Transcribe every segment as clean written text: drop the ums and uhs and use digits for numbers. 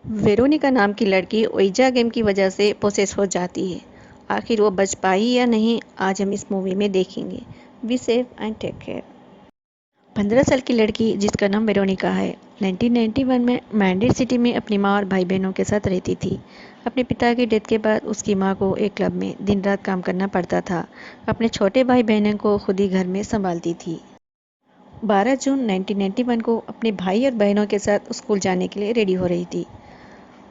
Veronica नाम की लड़की ओइजा गेम की वजह से पोसेस हो जाती है। आखिर वो बच पाई या नहीं, आज हम इस मूवी में देखेंगे। Be safe and take care. 15 साल की लड़की जिसका नाम वेरोनिका है, 1991 में मैड्रिड सिटी में अपनी माँ और भाई बहनों के साथ रहती थी। अपने पिता की डेथ के बाद उसकी माँ को एक क्लब में दिन रात काम करना पड़ता था। अपने छोटे भाई बहनों को खुद ही घर में संभालती थी। 12 जून 1991 को अपने भाई और बहनों के साथ स्कूल जाने के लिए रेडी हो रही थी।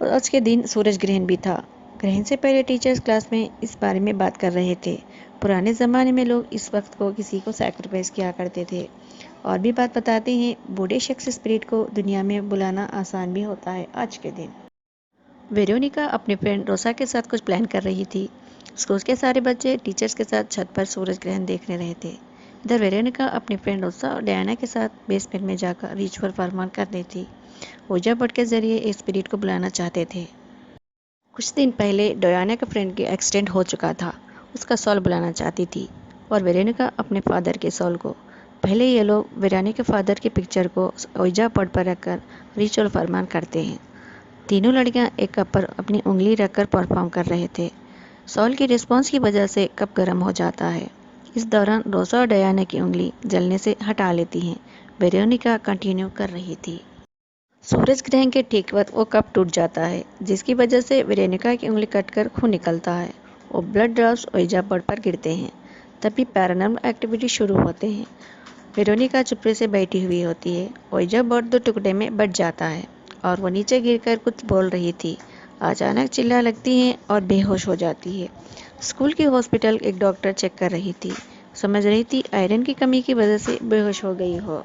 और आज के दिन सूरज ग्रहण भी था। ग्रहण से पहले टीचर्स क्लास में इस बारे में बात कर रहे थे। पुराने ज़माने में लोग इस वक्त को किसी को सैक्रिफाइस किया करते थे। और भी बात बताते हैं, बूढ़े शख्स स्पिरिट को दुनिया में बुलाना आसान भी होता है आज के दिन। वेरोनिका अपने फ्रेंड रोसा के साथ कुछ प्लान कर रही थी। स्कूल के सारे बच्चे टीचर्स के साथ छत पर सूरज ग्रहण देखने रहे थे। इधर वेरोनिका अपने फ्रेंड रोसा और डायना के साथ बेसमेंट में जाकर रिचुअल परफॉर्म कर रही थी। ओजा बोर्ड के जरिए एक स्पिरिट को बुलाना चाहते थे। कुछ दिन पहले डायना के फ्रेंड के एक्सीडेंट हो चुका था। उसका सॉल बुलाना चाहती थी और वेरोनिका अपने फादर के सॉल को। पहले ये लोग वेरोनिका के फादर की पिक्चर को ओइजा बोर्ड पर रखकर रिचुअल फरमान करते हैं। तीनों लड़कियां एक कप पर अपनी उंगली रखकर परफॉर्म कर रहे थे। सॉल की रिस्पॉन्स की वजह से कप गर्म हो जाता है। इस दौरान रोसा और डायना की उंगली जलने से हटा लेती हैं। वेरोनिका कंटिन्यू कर रही थी। सूरज ग्रहण के ठीक वक्त वो कप टूट जाता है, जिसकी वजह से वेरोनिका की उंगली कटकर खून निकलता है और ब्लड ड्रॉप्स ओइजा बोर्ड पर गिरते हैं। तभी पैरानॉर्मल एक्टिविटी शुरू होते हैं। वेरोनिका चुप्पे से बैठी हुई होती है। ओइजा बोर्ड 2 टुकड़े में बट जाता है और वो नीचे गिरकर कुछ बोल रही थी। अचानक चिल्ला लगती है और बेहोश हो जाती है। स्कूल की हॉस्पिटल एक डॉक्टर चेक कर रही थी। समझ रही थी आयरन की कमी की वजह से बेहोश हो गई हो।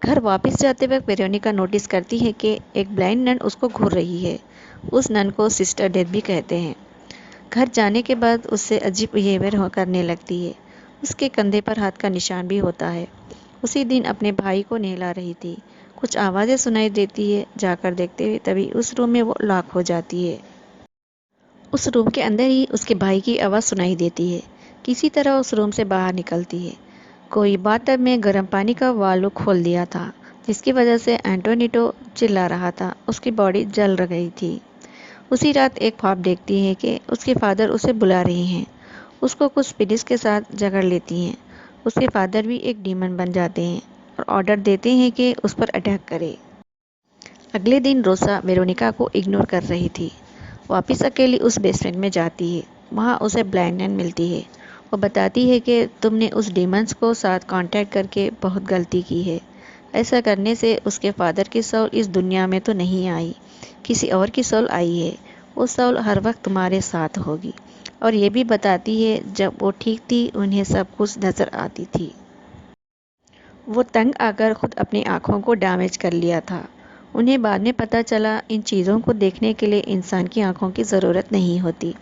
घर वापस जाते वक्त वेरोनिका नोटिस करती है कि एक ब्लाइंड नन उसको घूर रही है। उस नन को सिस्टर डेथ भी कहते हैं। घर जाने के बाद उससे अजीब बिहेवियर करने लगती है। उसके कंधे पर हाथ का निशान भी होता है। उसी दिन अपने भाई को नहला रही थी। कुछ आवाज़ें सुनाई देती है। जाकर देखते हुए तभी उस रूम में वो लॉक हो जाती है। उस रूम के अंदर ही उसके भाई की आवाज़ सुनाई देती है। किसी तरह उस रूम से बाहर निकलती है। कोई बाथटब में गर्म पानी का वाल्व खोल दिया था, जिसकी वजह से एंटोनिटो चिल्ला रहा था। उसकी बॉडी जल गई थी। उसी रात एक ख्वाब देखती है कि उसके फादर उसे बुला रहे हैं। उसको कुछ स्पिरिट्स के साथ झगड़ लेती हैं। उसके फादर भी एक डीमन बन जाते हैं और ऑर्डर देते हैं कि उस पर अटैक करे। अगले दिन रोसा वेरोनिका को इग्नोर कर रही थी। वापस अकेली उस बेसमेंट में जाती है। वहाँ उसे ब्लाइंडन मिलती है। वो बताती है कि तुमने उस डीमंस को साथ कांटेक्ट करके बहुत गलती की है। ऐसा करने से उसके फादर की सोल इस दुनिया में तो नहीं आई, किसी और की सोल आई है। वो सोल हर वक्त तुम्हारे साथ होगी। और ये भी बताती है जब वो ठीक थी उन्हें सब कुछ नज़र आती थी। वो तंग आकर खुद अपनी आँखों को डैमेज कर लिया था। उन्हें बाद में पता चला इन चीज़ों को देखने के लिए इंसान की आँखों की ज़रूरत नहीं होती।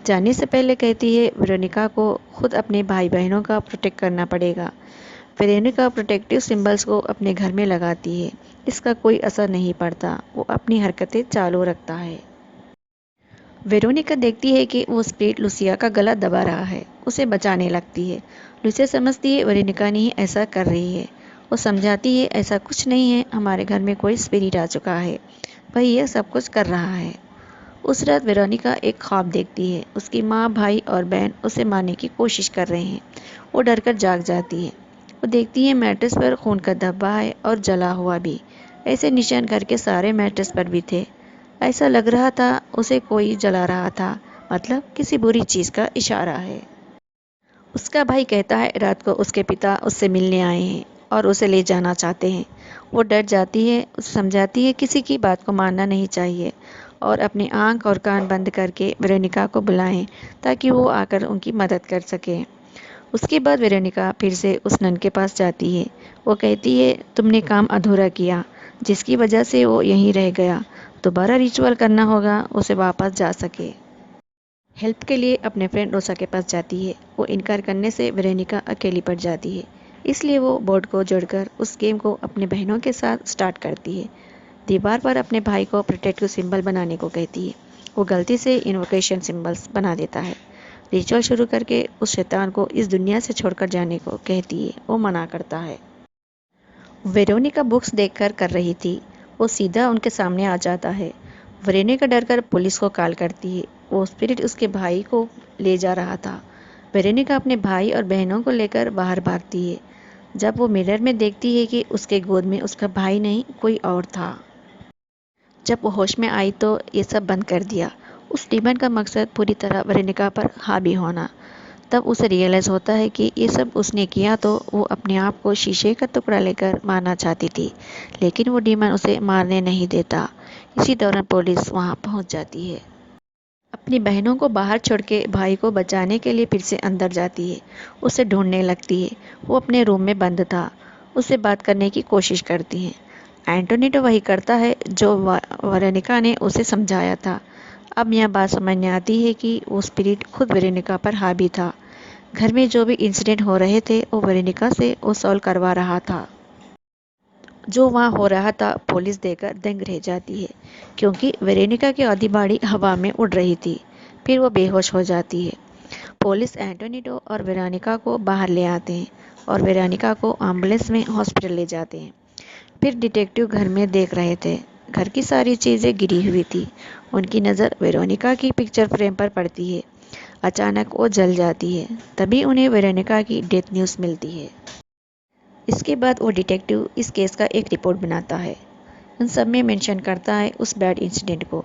जाने से पहले कहती है वेरोनिका को खुद अपने भाई बहनों का प्रोटेक्ट करना पड़ेगा। वेरोनिका प्रोटेक्टिव सिंबल्स को अपने घर में लगाती है। इसका कोई असर नहीं पड़ता। वो अपनी हरकतें चालू रखता है। वेरोनिका देखती है कि वो स्पिरिट लुसिया का गला दबा रहा है। उसे बचाने लगती है। लुसिया समझती है वेरोनिका नहीं ऐसा कर रही है। वो समझाती है ऐसा कुछ नहीं है, हमारे घर में कोई स्पिरिट आ चुका है, वही यह सब कुछ कर रहा है। उस रात वेरोनिका एक ख्वाब देखती है। उसकी माँ, भाई और बहन उसे मारने की कोशिश कर रहे हैं। वो डरकर जाग जाती है। वो देखती है मैट्रेस पर खून का धब्बा है और जला हुआ भी। ऐसे निशान घर के सारे मैट्रेस पर भी थे। ऐसा लग रहा था उसे कोई जला रहा था, मतलब किसी बुरी चीज़ का इशारा है। उसका भाई कहता है रात को उसके पिता उससे मिलने आए हैं और उसे ले जाना चाहते हैं। वो डर जाती है, उसे समझाती है किसी की बात को मानना नहीं चाहिए और अपनी आंख और कान बंद करके वेरोनिका को बुलाएं ताकि वो आकर उनकी मदद कर सके। उसके बाद वेरोनिका फिर से उस नन के पास जाती है। वो कहती है तुमने काम अधूरा किया, जिसकी वजह से वो यहीं रह गया। दोबारा रिचुअल करना होगा उसे वापस जा सके। हेल्प के लिए अपने फ्रेंड रोसा के पास जाती है। वो इनकार करने से वेरोनिका अकेली पड़ जाती है। इसलिए वो बोर्ड को जोड़कर उस गेम को अपने बहनों के साथ स्टार्ट करती है। दीवार पर अपने भाई को प्रोटेक्टिव सिंबल बनाने को कहती है। वो गलती से इन्वोकेशन सिंबल्स बना देता है। रिचुअल शुरू करके उस शैतान को इस दुनिया से छोड़कर जाने को कहती है। वो मना करता है। वेरोनिका बुक्स देखकर कर रही थी। वो सीधा उनके सामने आ जाता है। वेरोनिका डरकर पुलिस को कॉल करती है। वो स्पिरिट उसके भाई को ले जा रहा था। वेरोनिका अपने भाई और बहनों को लेकर बाहर भागती है। जब वो मिरर में देखती है कि उसके गोद में उसका भाई नहीं कोई और था। जब वो होश में आई तो ये सब बंद कर दिया। उस डीमन का मकसद पूरी तरह वेरोनिका पर हावी होना। तब उसे रियलाइज़ होता है कि ये सब उसने किया तो वो अपने आप को शीशे का टुकड़ा लेकर मारना चाहती थी, लेकिन वो डीमन उसे मारने नहीं देता। इसी दौरान पुलिस वहाँ पहुँच जाती है। अपनी बहनों को बाहर छोड़ के भाई को बचाने के लिए फिर से अंदर जाती है। उसे ढूंढने लगती है। वो अपने रूम में बंद था। उससे बात करने की कोशिश करती है। एंटोनी तो वही करता है जो वेरोनिका ने उसे समझाया था। अब यह बात समझ में आती है कि वो स्पिरिट खुद वेरोनिका पर हावी था। घर में जो भी इंसिडेंट हो रहे थे वो वेरोनिका से वो सॉल्व करवा रहा था। जो वहाँ हो रहा था पुलिस देखकर दंग रह जाती है, क्योंकि वेरोनिका की आधी बॉडी हवा में उड़ रही थी। फिर वो बेहोश हो जाती है। पुलिस एंटोनियो और वेरोनिका को बाहर ले आते हैं और वेरोनिका को एम्बुलेंस में हॉस्पिटल ले जाते हैं। फिर डिटेक्टिव घर में देख रहे थे। घर की सारी चीज़ें गिरी हुई थी। उनकी नज़र वेरोनिका की पिक्चर फ्रेम पर पड़ती है। अचानक वो जल जाती है। तभी उन्हें वेरोनिका की डेथ न्यूज़ मिलती है। इसके बाद वो डिटेक्टिव इस केस का एक रिपोर्ट बनाता है। उन सब में मेंशन करता है उस बैड इंसिडेंट को।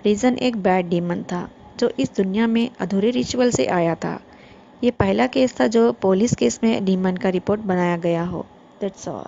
रीज़न एक बैड डीमन था जो इस दुनिया में अधूरे रिचुअल से आया था। ये पहला केस था जो पुलिस केस में डीमन का रिपोर्ट बनाया गया हो। That's all.